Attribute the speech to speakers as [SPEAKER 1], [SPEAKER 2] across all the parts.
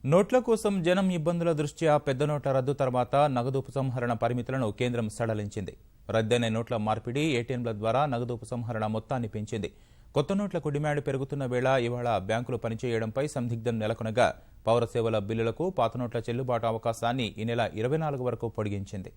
[SPEAKER 1] నోట్ల కోసం జనం ఇబ్బందుల దృష్ట్యా పెద్ద నోట్ల రద్దు తర్వాత నగదు ఉపసంహరణ పరిమితులను కేంద్రం సడలించింది. రద్దయిన నోట్ల మార్పిడి, ఏటీఎంల ద్వారా నగదు ఉపసంహరణ మొత్తాన్ని పెంచింది. కొత్త నోట్లకు డిమాండ్ పెరుగుతున్న వేళ ఇవాళ బ్యాంకులు పనిచేయడంపై సందిగ్ధం నెలకొనగా పౌర సేవల బిల్లులకు పాత నోట్ల చెల్లుబాటు అవకాశాన్ని ఈ నెల 24 వరకు పొడిగించింది.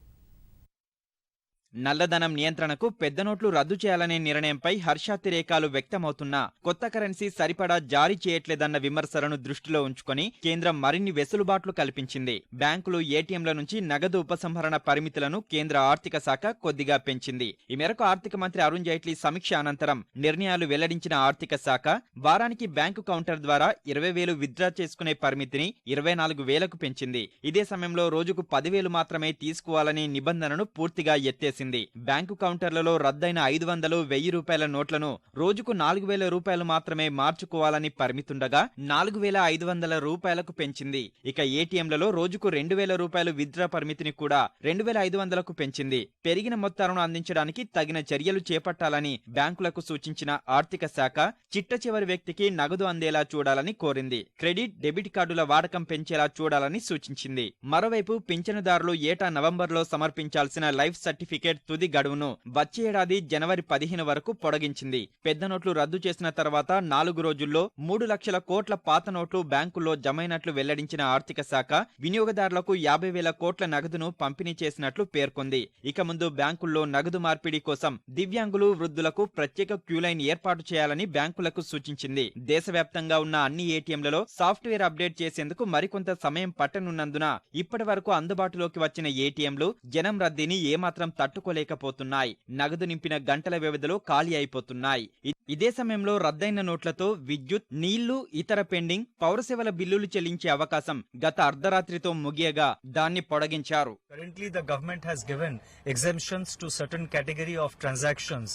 [SPEAKER 2] నల్లధనం నియంత్రణకు పెద్ద నోట్లు రద్దు చేయాలనే నిర్ణయంపై హర్షాతిరేకాలు వ్యక్తమవుతున్నా కొత్త కరెన్సీ సరిపడా జారీ చేయట్లేదన్న విమర్శలను దృష్టిలో ఉంచుకొని కేంద్రం మరిన్ని వెసులుబాట్లు కల్పించింది. బ్యాంకులు, ఏటీఎంల నుంచి నగదు ఉపసంహరణ పరిమితులను కేంద్ర ఆర్థిక శాఖ కొద్దిగా పెంచింది. ఈ మేరకు ఆర్థిక మంత్రి అరుణ్ జైట్లీ సమీక్ష అనంతరం నిర్ణయాలు వెల్లడించిన ఆర్థిక శాఖ వారానికి బ్యాంకు కౌంటర్ ద్వారా 20,000 విత్డ్రా చేసుకునే పరిమితిని 24,000కు పెంచింది. ఇదే సమయంలో రోజుకు 10,000 మాత్రమే తీసుకోవాలనే నిబంధనను పూర్తిగా ఎత్తేసింది. బ్యాంకు కౌంటర్లలో రద్దయిన 500, 1,000 రూపాయల నోట్లను రోజుకు 4,000 రూపాయలు మాత్రమే మార్చుకోవాలని పరిమితుండగా 4,500 రూపాయలకు పెంచింది. ఇక ఏటీఎంలలో రోజుకు 2,000 రూపాయలు విత్డ్రా పరిమితిని కూడా 2,500కు పెంచింది. పెరిగిన మొత్తాలను అందించడానికి తగిన చర్యలు చేపట్టాలని బ్యాంకులకు సూచించిన ఆర్థిక శాఖ చిట్ట చివరి వ్యక్తికి నగదు అందేలా చూడాలని కోరింది. క్రెడిట్, డెబిట్ కార్డుల వాడకం పెంచేలా చూడాలని సూచించింది. మరోవైపు పింఛనుదారులు ఏటా నవంబర్లో సమర్పించాల్సిన లైఫ్ సర్టిఫికేట్ తుది గడువును వచ్చే ఏడాది జనవరి 15 వరకు పొడిగించింది. పెద్ద నోట్లు రద్దు చేసిన తర్వాత 4 రోజుల్లో 3 లక్షల కోట్ల పాత నోట్లు బ్యాంకుల్లో జమైనట్లు వెల్లడించిన ఆర్థిక శాఖ వినియోగదారులకు 50,000 కోట్ల నగదును పంపిణీ చేసినట్లు పేర్కొంది. ఇక ముందు బ్యాంకుల్లో నగదు మార్పిడి కోసం దివ్యాంగులు, వృద్ధులకు ప్రత్యేక క్యూలైన్ ఏర్పాటు చేయాలని బ్యాంకులకు సూచించింది. దేశవ్యాప్తంగా ఉన్న అన్ని ఏటీఎంలలో సాఫ్ట్వేర్ అప్డేట్ చేసేందుకు మరికొంత సమయం పట్టనున్నందున ఇప్పటి వరకు అందుబాటులోకి వచ్చిన ఏటీఎంలు జనం రద్దీని ఏమాత్రం తట్టుకోలేకపోతున్నాయి. నగదు నింపిన గంటల వ్యవధిలో ఖాళీ అయిపోతున్నాయి. ఇదే సమయంలో రద్దయిన నోట్లతో విద్యుత్, నీళ్లు, ఇతర పెండింగ్, పౌరసేవల బిల్లులు చెల్లించే అవకాశం గత అర్ధరాత్రితో ముగియగా దాన్ని పొడిగించారు.
[SPEAKER 3] Currently the government has given exemptions to certain category of transactions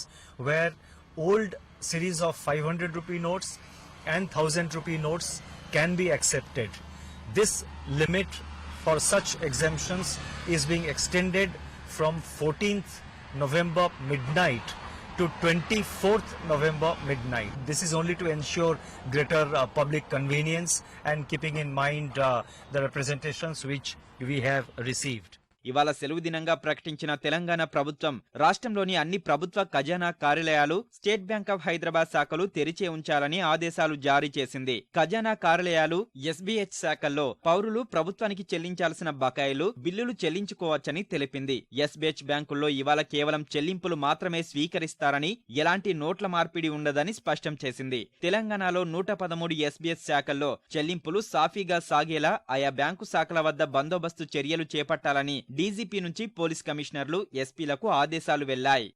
[SPEAKER 3] where old series of 500 rupee notes and 1000 rupee notes can be accepted. This limit for such exemptions is being extended from 14th November midnight to 24th November midnight. This is only to ensure greater public convenience and keeping in mind the representations which we have received.
[SPEAKER 2] ఇవాళ సెలవు దినంగా ప్రకటించిన తెలంగాణ ప్రభుత్వం రాష్ట్రంలోని అన్ని ప్రభుత్వ ఖజానా కార్యాలయాలు, స్టేట్ బ్యాంక్ ఆఫ్ హైదరాబాద్ శాఖలు తెరిచే ఉంచాలని ఆదేశాలు జారీ చేసింది. ఖజానా కార్యాలయాలు, ఎస్బీహెచ్ శాఖల్లో పౌరులు ప్రభుత్వానికి చెల్లించాల్సిన బకాయిలు, బిల్లులు చెల్లించుకోవచ్చని తెలిపింది. ఎస్బీహెచ్ బ్యాంకుల్లో ఇవాళ కేవలం చెల్లింపులు మాత్రమే స్వీకరిస్తారని, ఎలాంటి నోట్ల మార్పిడి ఉండదని స్పష్టం చేసింది. తెలంగాణలో 113 ఎస్బీహెచ్ శాఖల్లో చెల్లింపులు సాఫీగా సాగేలా ఆయా బ్యాంకు శాఖల వద్ద బందోబస్తు చర్యలు చేపట్టాలని డీజీపీ నుంచి పోలీస్ కమిషనర్లు, ఎస్పీలకు ఆదేశాలు వెళ్లాయి.